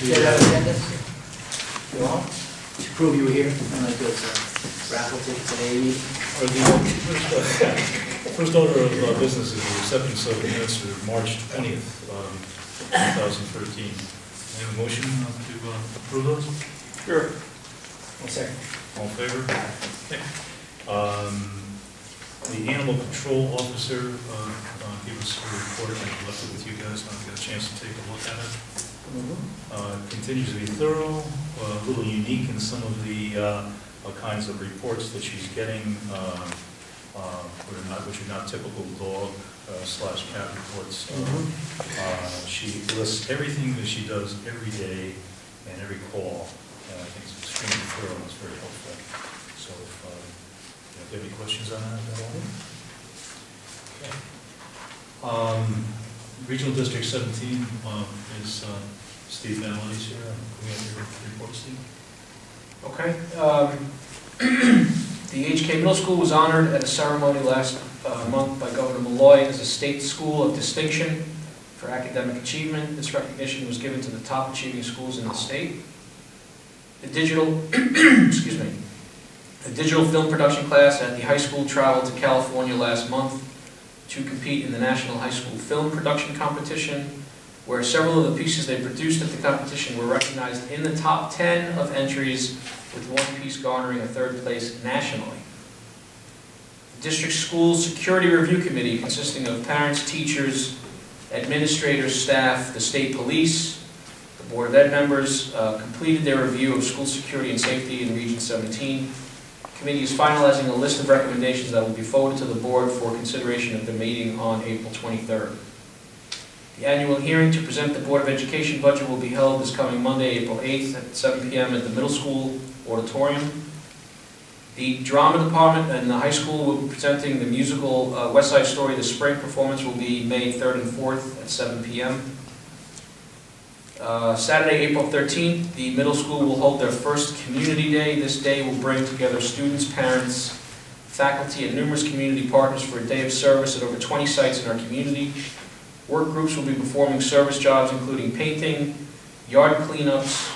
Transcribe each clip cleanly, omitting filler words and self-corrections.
get out of attendance? You want? To prove you were here, and like those raffle tickets at AE. First order of business is the acceptance of the minutes for March 20th, 2013. Any motion to approve those? Sure. 1 second. All in favor? Okay. The animal control officer gave us a report and left it with you guys. I've got a chance to take a look at it. Continues to be thorough, a little unique in some of the kinds of reports that she's getting, which are not typical dog / cat reports. She lists everything that she does every day and every call, and I think it's extremely thorough and it's very helpful. So if you have any questions on that at all? Okay. Regional District 17 is Steve Manley's here. Can we have your report, Steve? Okay. The HK Middle School was honored at a ceremony last month by Governor Malloy as a state school of distinction for academic achievement. This recognition was given to the top achieving schools in the state. The digital, excuse me, a digital film production class at the high school traveled to California last month to compete in the National High School Film Production Competition, where several of the pieces they produced at the competition were recognized in the top 10 of entries, with one piece garnering a 3rd place nationally. The district school security review committee, consisting of parents, teachers, administrators, staff, the state police, the Board of Ed members, completed their review of school security and safety in Region 17. The committee is finalizing a list of recommendations that will be forwarded to the board for consideration at the meeting on April 23rd. The annual hearing to present the Board of Education budget will be held this coming Monday, April 8th at 7 p.m. at the middle school auditorium. The drama department and the high school will be presenting the musical West Side Story. The spring performance will be May 3rd and 4th at 7 p.m. Saturday, April 13th, the middle school will hold their first community day. This day will bring together students, parents, faculty, and numerous community partners for a day of service at over 20 sites in our community. Work groups will be performing service jobs including painting, yard cleanups,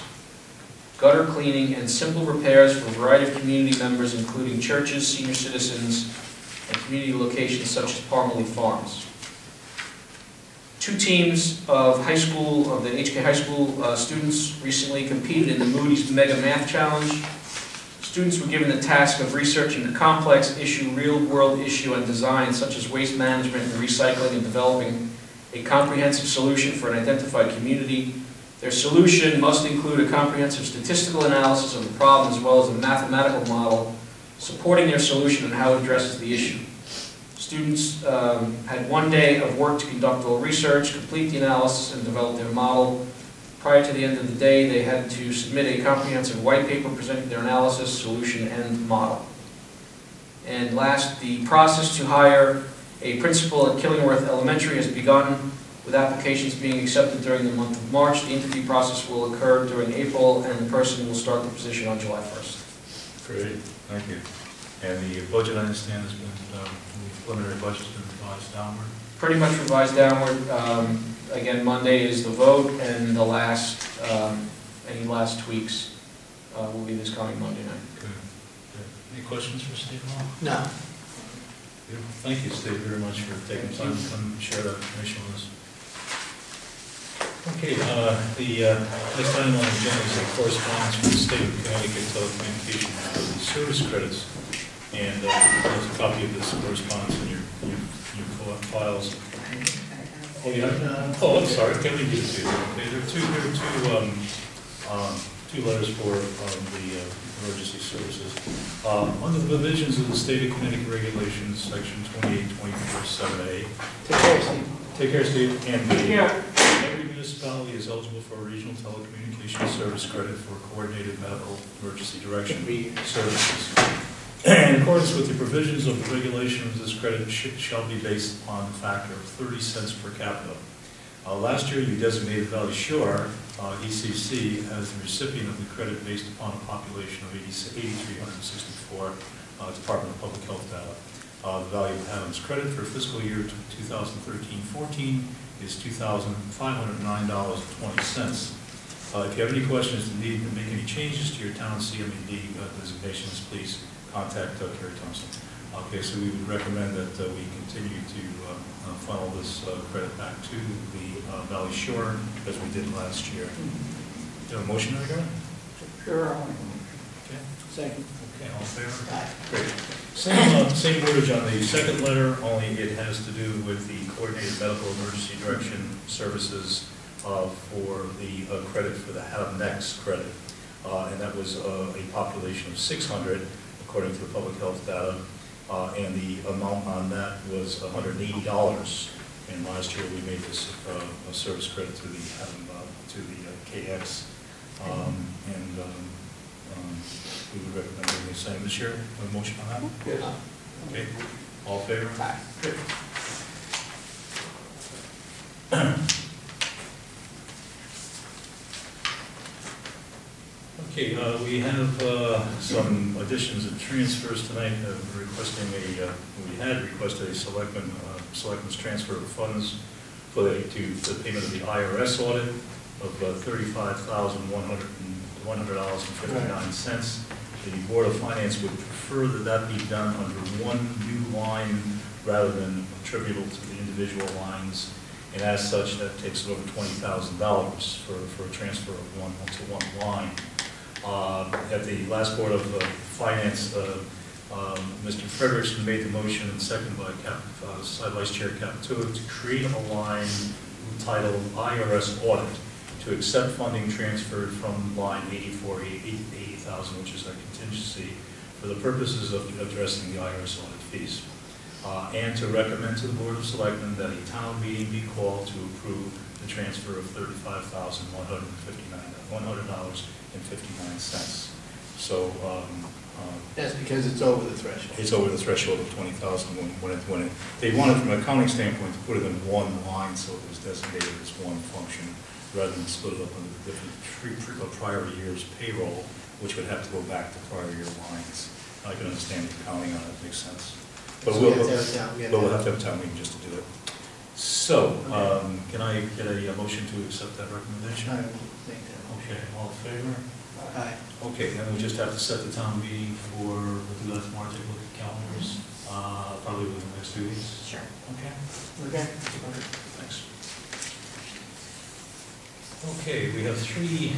gutter cleaning, and simple repairs for a variety of community members, including churches, senior citizens, and community locations such as Parmalee Farms. 2 teams of the HK High School students recently competed in the Moody's Mega Math Challenge. Students were given the task of researching a complex issue, real-world issue, and design, such as waste management and recycling, and developing a comprehensive solution for an identified community. Their solution must include a comprehensive statistical analysis of the problem as well as a mathematical model supporting their solution and how it addresses the issue. Students had 1 day of work to conduct all research, complete the analysis, and develop their model. Prior to the end of the day, they had to submit a comprehensive white paper presenting their analysis, solution, and model. And last, the process to hire a principal at Killingworth Elementary has begun, with applications being accepted during the month of March. The interview process will occur during April, and the person will start the position on July 1st. Great, thank you. And the budget, I understand, has been, the preliminary budget's been revised downward? Pretty much revised downward. Again, Monday is the vote, and the last, any last tweaks will be this coming Monday night. Good. Any questions for Steve? No. Thank you, Steve, very much for taking time to come and share that information with us. Okay, the next item on the agenda is a correspondence from the State of Connecticut Telecommunications Service Credits, and there's a copy of this correspondence in your files. Oh, yeah. Oh, I'm sorry. Can we do this? Okay, there are two letters for the emergency services. Under the provisions of the State of Connecticut Regulations, Section 2824(7)A. Take care, Steve. And every municipality is eligible for a regional telecommunications service credit for coordinated medical emergency direction services. In accordance with the provisions of the regulations, this credit shall be based upon a factor of 30 cents per capita. Last year, you designated Valley Shore, ECC, as the recipient of the credit based upon a population of 8,364 Department of Public Health data. The value of Haddam's credit for fiscal year 2013-14 is $2,509.20. If you have any questions and need to make any changes to your town CMED designations, please contact Kerry Thompson. Okay, so we would recommend that we continue to funnel this credit back to the Valley Shore as we did last year. Do you have a motion to regard? Sure. Okay. Second. Okay, all in favor? Aye. Great. Same wordage on the second letter, only it has to do with the coordinated medical emergency direction services for the credit for the Haddam Next credit. And that was a population of 600, according to the public health data. And the amount on that was $180. And last year we made this a service credit to the Haddam, to the KX. We would recommend doing the same this year. A motion on that? Yes. Okay. All in favor? Aye. Good. Okay, we have some additions and transfers tonight. We're requesting we had requested a selectmen's transfer of funds to the payment of the IRS audit of $35,100.59. The Board of Finance would prefer that that be done under one new line rather than attributable to the individual lines. And as such, that takes it over $20,000 for a transfer of one line. At the last Board of Finance, Mr. Frederickson made the motion and seconded by Vice Chair Capitua to create a line entitled IRS Audit to accept funding transferred from line 80,000, which is our contingency, for the purposes of addressing the IRS audit fees. And to recommend to the Board of Selectmen that a town meeting be called to approve the transfer of $35,100.59. So that's because it's over the threshold. it's over the threshold of 20,000 when they wanted, from an accounting standpoint, to put it in one line so it was designated as one function, rather than split it up into the different prior year's payroll, which would have to go back to prior year lines. I can understand the accounting on it, makes sense. But So we'll have to have a town meeting just to do it. So, can I get a motion to accept that recommendation? I will make that motion. Okay, all in favor? Aye. Okay, then we just have to set the town meeting for, we'll do that tomorrow, take a look at calendars, probably within the next 2 weeks. Sure. Okay, Okay. thanks. Okay, we have 3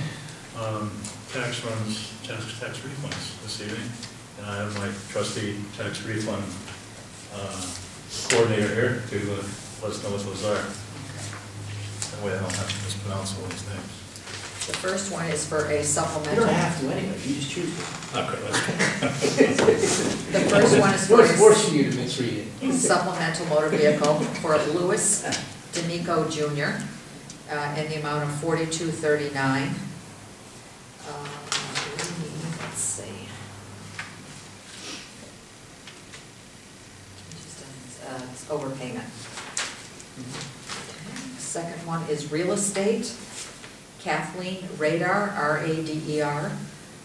tax refunds this evening, and I have my trustee tax refund coordinator here to let us know what those are. That way I don't have to mispronounce all these names. The first one is for a You supplemental. don't have to anyway, you just choose it. Okay, that's The first one is for What's forcing you to misread it? a supplemental motor vehicle for Louis D'Amico Jr. In the amount of $42.39. Let's see. It's overpayment. Second one is real estate. Kathleen Radar, R-A-D-E-R,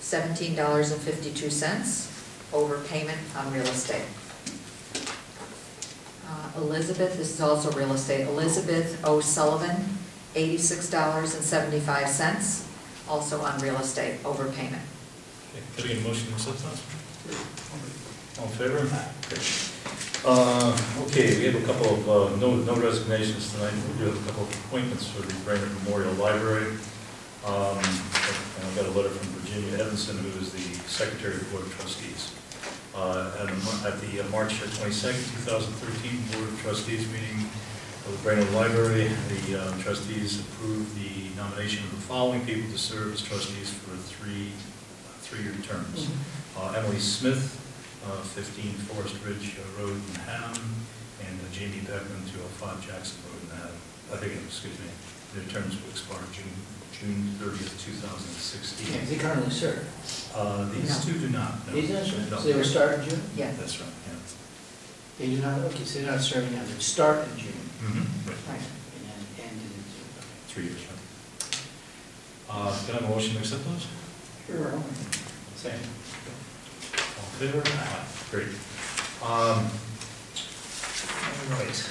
$17.52, overpayment on real estate. Elizabeth, this is also real estate, Elizabeth O'Sullivan, $86.75, also on real estate, overpayment. Okay, can I get a motion to accept those? All in favor? Okay, we have a couple of, no resignations tonight. We do have a couple of appointments for the Brainerd Memorial Library. And I got a letter from Virginia Evanson, who is the Secretary of the Board of Trustees. At the March 22nd, 2013 Board of Trustees meeting of the Brainerd Library, the trustees approved the nomination of the following people to serve as trustees for three-year terms. Emily Smith, 15 Forest Ridge Road in Haddam, and Jamie Beckman, 205 Jackson Road in Haddam. Their terms will expire June 30th, 2016. Yeah, they currently serve. These No. two do not. No. These don't serve? No. So they will start in June? Yeah, That's right, yeah. They do not, okay, so they're not serving now, they start in June Right. right. and then end in June. 3 years, right. Can I have a motion to accept those? Sure. Same. All in favor? Great. All right.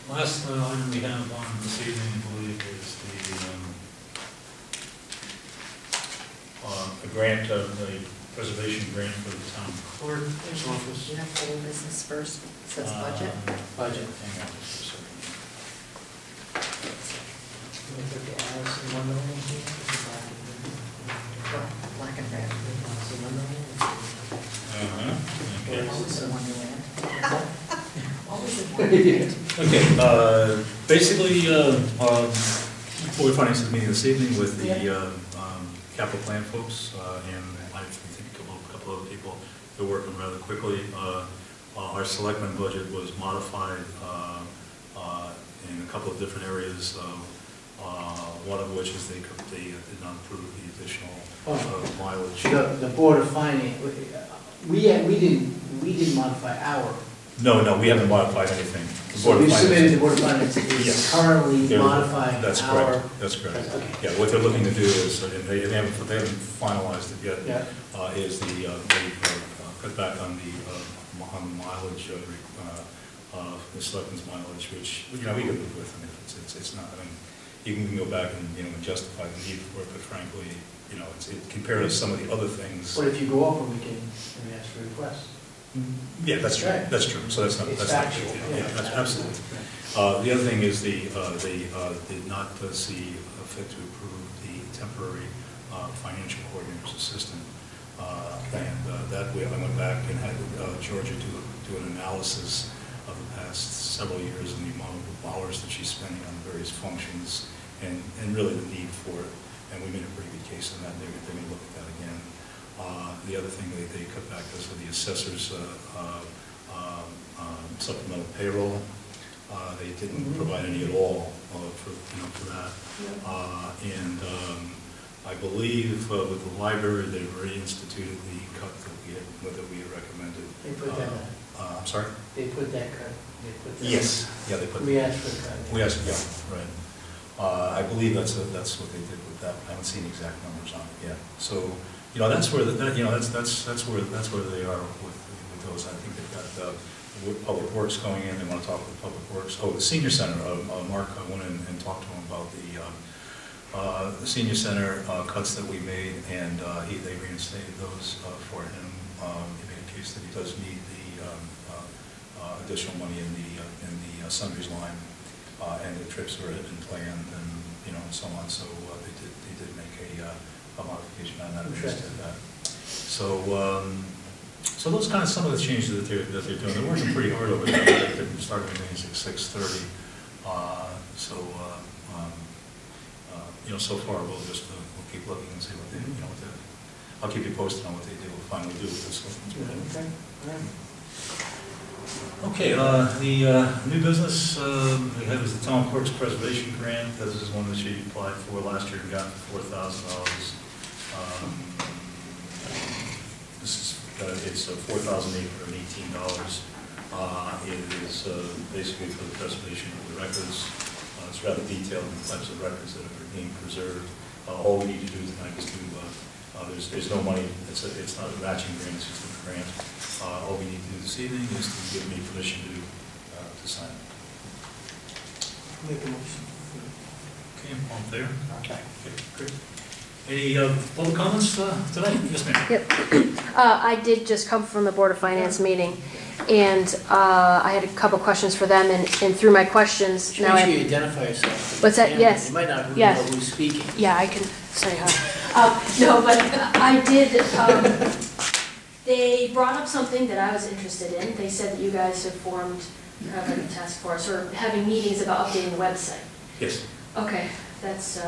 Last item we have on this evening, I believe, is the a grant, a preservation grant for the town clerk's office. You have to do business first, says budget. Budget. Hang on just a second. Can we put the hours in one million here? Black and red. So 1 million? Okay. Always in Wonderland. Always in Wonderland. Okay, basically, we're financing the meeting this evening with the capital plan folks, and I think a couple other people. They're working rather quickly. Our selectmen budget was modified in a couple of different areas, one of which is they did not approve the additional mileage. The Board of Finance, we didn't modify our. No, we haven't modified anything. The So Board of we Finance- submitted the Board of Finance is Yes. currently They're- modifying That's our. correct, that's correct. Okay. Yeah, what they're looking to do is, and they haven't finalized it yet, Yeah. is they cut back on the mileage, the selectmen's mileage, which, we can live with. I mean, it's not, I mean, you can go back and, justify the need for it, but frankly, it compared to some of the other things. But if you go over, we ask for requests. Yeah, that's true, Right. that's true, so that's not, It's that's not, factual. yeah, that's absolutely. The other thing is they did not see fit to approve the temporary financial coordinator's assistant. And that way, I went back and had Georgia do an analysis of the past several years and the amount of hours that she's spending on various functions and really the need for it. And we made a pretty good case on that. They're going to look at that again. The other thing they cut back was the assessor's supplemental payroll. They didn't provide any at all for that. And I believe with the library, they've reinstituted the cut that we had recommended. They put that, I'm sorry? they put that cut. They put that. Yes. Yeah, they put. We asked for the cut. We asked, yeah, right. I believe that's what they did with that. I haven't seen exact numbers on it yet. So, that's where that's where they are with those. I think they've got Public Works going in. They want to talk with Public Works. Oh, the senior center. Mark went in and talked to him about the senior center cuts that we made, and they reinstated those for him. He made a case that he does need the additional money in the sundries line. And the trips were been planned, and and so on. So they did make a modification on that. So so those kind of some of the changes that they're doing. They're working pretty hard over there. They're starting meetings at 6:30. So far we'll keep looking and see what they I'll keep you posted on what they do. We'll finally do with this one. Okay, the new business we had was the Town Clerk's Preservation Grant. This is one that she applied for last year and got $4,000. It's $4,818. It is basically for the preservation of the records. It's rather detailed in the types of records that are being preserved. All we need to do tonight is there's no money. It's not a matching grant. It's just a grant. All we need to do this evening is to give me permission to sign it. Make a motion. Okay, all there? Okay. Great. Any public comments tonight? Yes, ma'am. Yep. I did just come from the Board of Finance meeting, and I had a couple questions for them, and through my questions, Make sure you identify yourself. What's that? Yes. You might not know Yes. who's speaking. Yeah, I can say hi. No, but I did, they brought up something that I was interested in. They said that you guys have formed like a task force, or having meetings about updating the website. Yes. Okay, that's,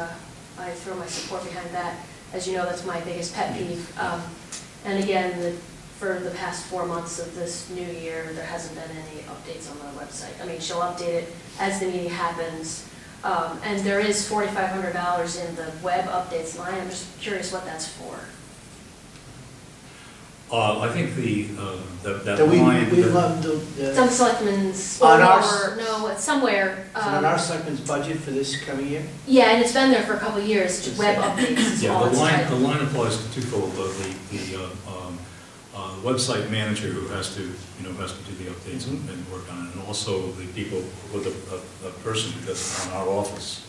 I throw my support behind that. As you know, that's my biggest pet peeve. And again, for the past 4 months of this new year, there hasn't been any updates on the website. I mean, she'll update it as the meeting happens. And there is $4,500 in the web updates line. I'm just curious what that's for. I think that So we line. love Some selectmen's, On or, our- no, it's somewhere. Is it on our selectmen's budget for this coming year? Yeah, and it's been there for a couple of years, just web updates is Yeah, all it's the titled. line applies to twofold. The website manager who has to do the updates and work on it, and also the people with a person who does it in our office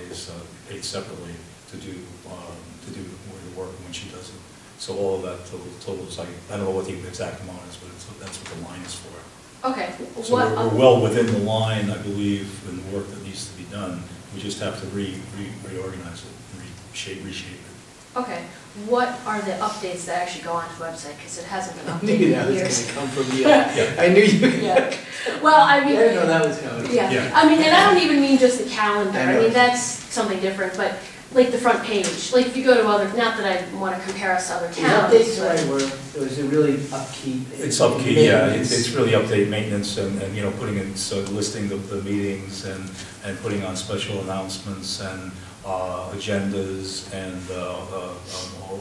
is paid separately to do the work when she does it. So all of that totals, like, I don't know what the exact amount is, but that's what the line is for. Okay. So we're well within the line, I believe, in the work that needs to be done. We just have to reorganize it, reshape it. Okay, what are the updates that actually go onto the website, because it hasn't been I updated knew that in was years? gonna come from you. I knew you. Yeah, well, I I mean. didn't know that was coming. Yeah, Yeah. I mean, and I don't even mean just the calendar, I I know. mean, that's something different, but like the front page, like if you go to other, not that I want to compare us to other Is towns. updates the but- right word, or is it really upkeep? It's upkeep, yeah, Maintenance? it's really update maintenance and, you know, putting in, so listing the meetings and putting on special announcements and agendas and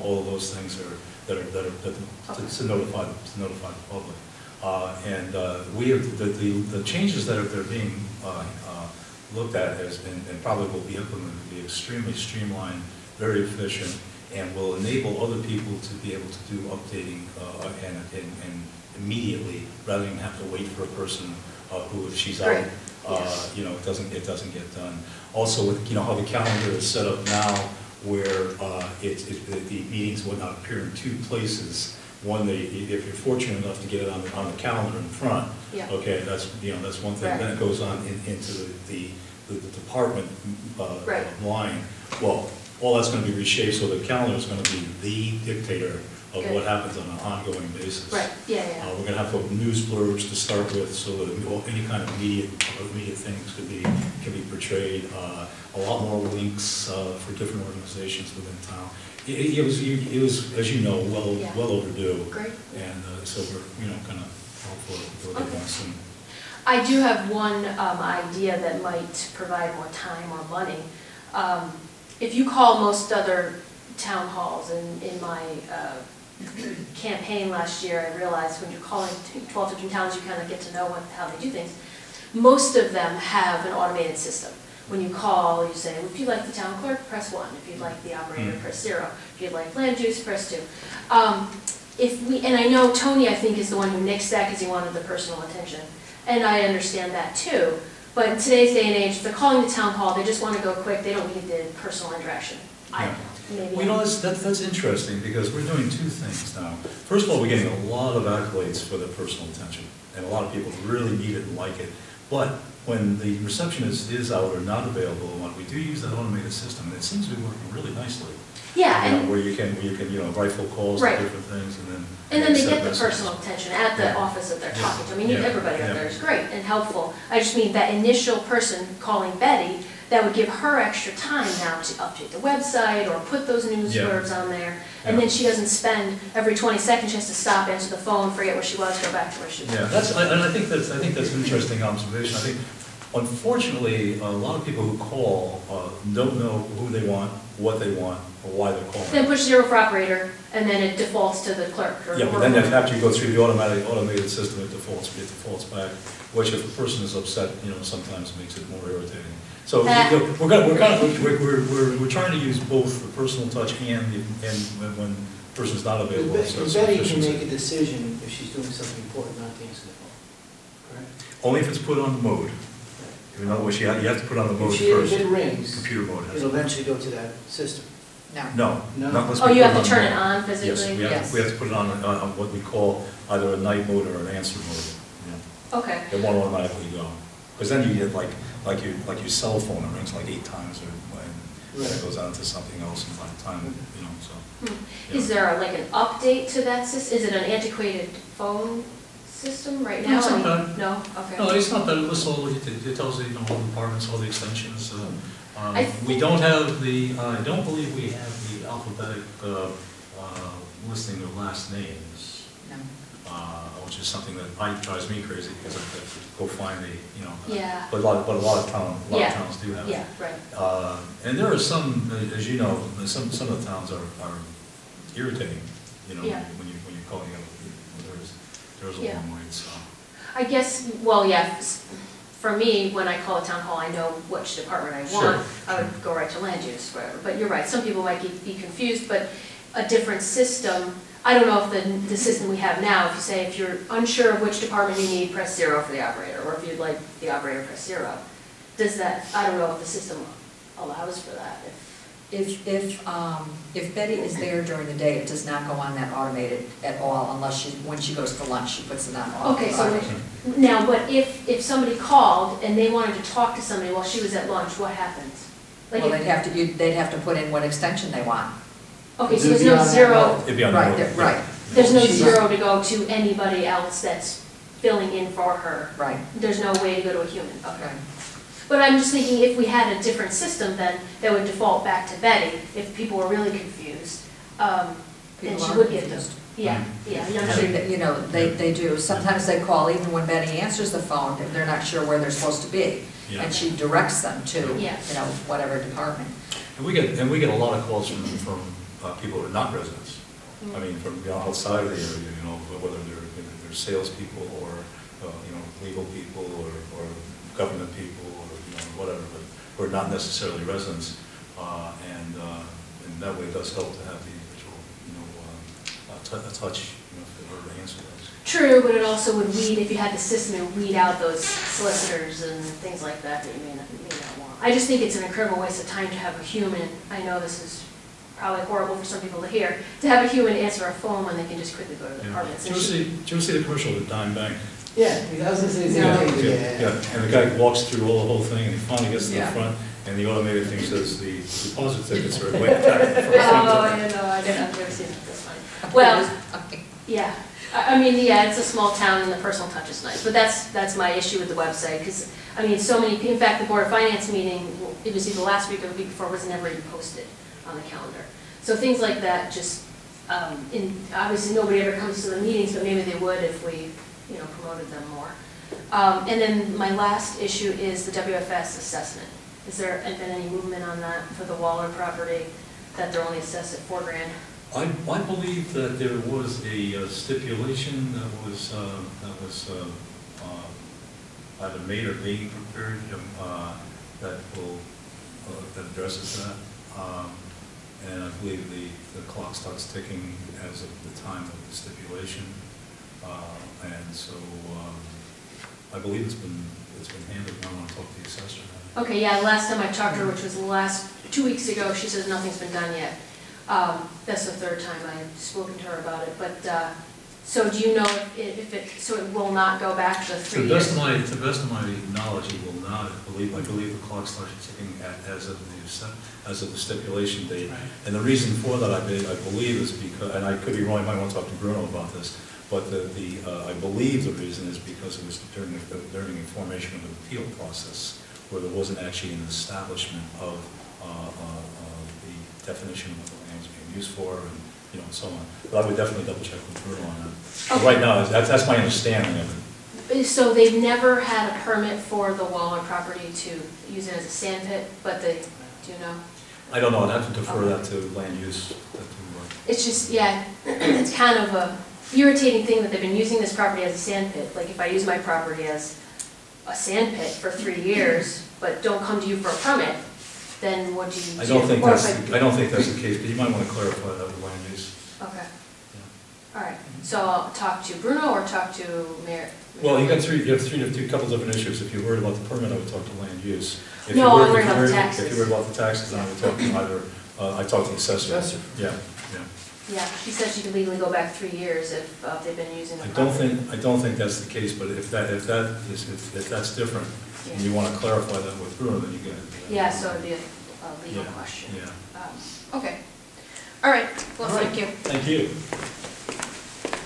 all of those things that are to notify the public. And we have, the changes that are being looked at has been, and probably will be implemented, will be extremely streamlined, very efficient, and will enable other people to be able to do updating and immediately, rather than have to wait for a person who, if she's out, Great. Yes. you know, it doesn't get done. Also, with, you know, how the calendar is set up now, where the meetings will not appear in two places. One, if you're fortunate enough to get it on the calendar in front, Yeah. okay, that's, you know, that's one thing. Right. Then it goes on into the department Right. line. Well, all that's going to be reshaped, so the calendar is going to be the dictator of Good. what happens on an ongoing basis. Right, yeah, yeah. We're going to have news blurbs to start with, so that any kind of immediate things can be portrayed. A lot more links for different organizations within town. It was, as you know, Yeah. well overdue. Great. And so we're, you know, kind of hopeful it'll get done soon. I do have one idea that might provide more time or money. If you call most other town halls, in my campaign last year, I realized when you're calling 12 different towns, you kind of get to know how they do things. Most of them have an automated system. When you call, you say, if you'd like the town clerk, press 1. If you'd like the operator, press 0. If you'd like land use, press 2. And I know Tony, I think, is the one who nixed that because he wanted the personal attention. And I understand that too. But in today's day and age, if they're calling the town hall, they just want to go quick, they don't need the personal interaction. I don't know, maybe. Well, you know, that's interesting, because we're doing two things now. First of all, we're getting a lot of accolades for the personal attention, and a lot of people really need it and like it. But when the receptionist is out or not available, we do use that automated system, and it seems to be working really nicely. Yeah, You know, and where you can, you know, rifle calls to Right. different things, and then. they send get the messages. personal attention at the Yeah. office that they're Yeah. talking to. I mean, Yeah. everybody out Yeah. there is great and helpful. I just mean that initial person calling Betty, that would give her extra time now to update the website or put those news Yeah. blurbs on there. And Yeah. then she doesn't spend every 20 seconds, she has to stop, answer the phone, forget where she was, go back to where she was. Yeah, and I think that's an interesting observation. I think, unfortunately, a lot of people who call don't know who they want, what they want, or why they're calling. Then push 0 for operator, and then it defaults to the clerk. Yeah, but then after you go through the automated system, it defaults back, which if the person is upset, you know, sometimes makes it more irritating. So we're trying to use both the personal touch and when the person's not available. So it's Betty can efficiency. make a decision if she's doing something important, not to answer the phone, correct? Only if it's put on the mode. In other words, you have to put on the mode If first. it rings, Computer mode has it'll to. eventually go to that system. No. No, No? not unless Oh, we you put have to turn mode. it on Yes, physically? Yes. we have to put it on what we call either a night mode or an answer mode. Yeah. Okay. It won't automatically go. Because then you get like your cell phone, it rings like 8 times, and then it goes on to something else, and by the time, you know, so. Is there like an update to that system? Is it an antiquated phone system right now? No, it's not I mean, bad. No? Okay. No, it's not that, it lists all, it tells you, you know, all the departments, all the extensions. I We think- don't have I don't believe we have the alphabetic listing of last names. No. Which is something that drives me crazy, because I have to go find the, you know. Yeah. But a lot of Yeah. towns do have it. Yeah, right. And there are some, as you know, some of the towns are irritating, you know, Yeah. when you're calling them, there's a Yeah. long wait, so. I guess, well, yeah, for me, when I call a town hall, I know which department I want. Sure. I would go right to land use, wherever. But you're right, some people might be confused, but a different system, I don't know if the system we have now, if you say, if you're unsure of which department you need, press 0 for the operator, or if you'd like the operator, press 0. Does that, I don't know if the system allows for that. If Betty is there during the day, it does not go on that automated at all unless when she goes for lunch, she puts it on Okay, so automated. now, but if somebody called and they wanted to talk to somebody while she was at lunch, what happens? Like Well, if- they'd have to put in what extension they want. Okay, so there's no zero, It'd be on the Right, road. right, there's no She's- zero to go to anybody else that's filling in for her. right, There's no way to go to a human, okay. right. But I'm just thinking if we had a different system, then that would default back to Betty if people were really confused. Then People she are would get them. confused. Yeah, yeah, you know, I mean, you know, they do. Sometimes they call even when Betty answers the phone, if they're not sure where they're supposed to be. Yeah. And she directs them to, Yeah. you know, whatever department. And we get a lot of calls from people who are not residents. I mean, from outside of the area, you know, whether they're salespeople or, you know, legal people or government people or, you know, whatever, but who are not necessarily residents. And that way it does help to have the individual, you know, a touch, you know, for her to answer those. True, but it also would weed, if you had the system, it would weed out those solicitors and things like that that you may not want. I just think it's an incredible waste of time to have a human, I know this is probably horrible for some people to hear, to have a human answer a phone when they can just quickly go to the departments. Did you ever see the commercial with Dime Bank? Yeah, I was gonna say the same thing, Yeah, and the guy walks through the whole thing, and he finally gets to the Yeah. front, and the automated thing says the deposit tickets are way back. Oh, yeah, no, I've never seen it, that's funny. Well, yeah, I mean, yeah, it's a small town and the personal touch is nice, but that's my issue with the website, because, I mean, so many, in fact, the Board of Finance meeting, it was either last week or the week before, was never even posted on the calendar. So things like that just, obviously nobody ever comes to the meetings, but maybe they would if we, you know, promoted them more. And then my last issue is the WFS assessment. Has there been any movement on that for the Waller property, that they're only assessed at $4,000? I believe that there was a stipulation that was either made or being prepared that will, that addresses that. And I believe the clock starts ticking as of the time of the stipulation. And so I believe it's been handled. I want to talk to the assessor. Okay, yeah, last time I talked to her, which was 2 weeks ago, she says nothing's been done yet. That's the third time I've spoken to her about it, but, so do you know if it, so it will not go back to 3 years? To the best of my knowledge, it will not. I believe the clock starts ticking as of the stipulation date. Right. And the reason for that, I believe, is because, and I could be wrong, I might want to talk to Bruno about this, but I believe the reason is because it was during the formation of the appeal process, where there wasn't actually an establishment of the definition of what the land is being used for, and, you know, and so on. But I would definitely double check with Bruno on that. But Okay. right now, that's my understanding of it. So they've never had a permit for the Waller property to use it as a sand pit, but they, do you know? I don't know, I'd have to defer that to land use. It's just, yeah, it's kind of a irritating thing that they've been using this property as a sand pit. Like if I use my property as a sand pit for 3 years, but don't come to you for a permit, then what do you do? I don't think Or if that's the case, but you might want to clarify that with land use. Okay. All right, so I'll talk to Bruno or talk to Mayor? Well, you have a couple different issues. If you're worried about the permit, I would talk to land use. If No, you're I'm worried- worried if about the you're worried- taxes. If you're worried about the taxes, then I would talk to either, I talked to the assessor. Assessor. Yeah. Yeah, she said she could legally go back 3 years if they've been using the property. I don't think that's the case, but if that's different, and you want to clarify that with Bruno, then you can. Yeah, so it'd be a legal Yeah, question. yeah. Okay. All right, well, All right. thank you. Thank you.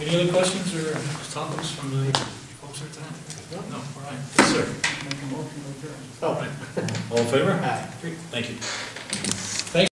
Any other questions or topics from the folks here tonight? No, all right. Yes, sir. Make a motion to adjourn. All right. All in favor? Aye. Thank you.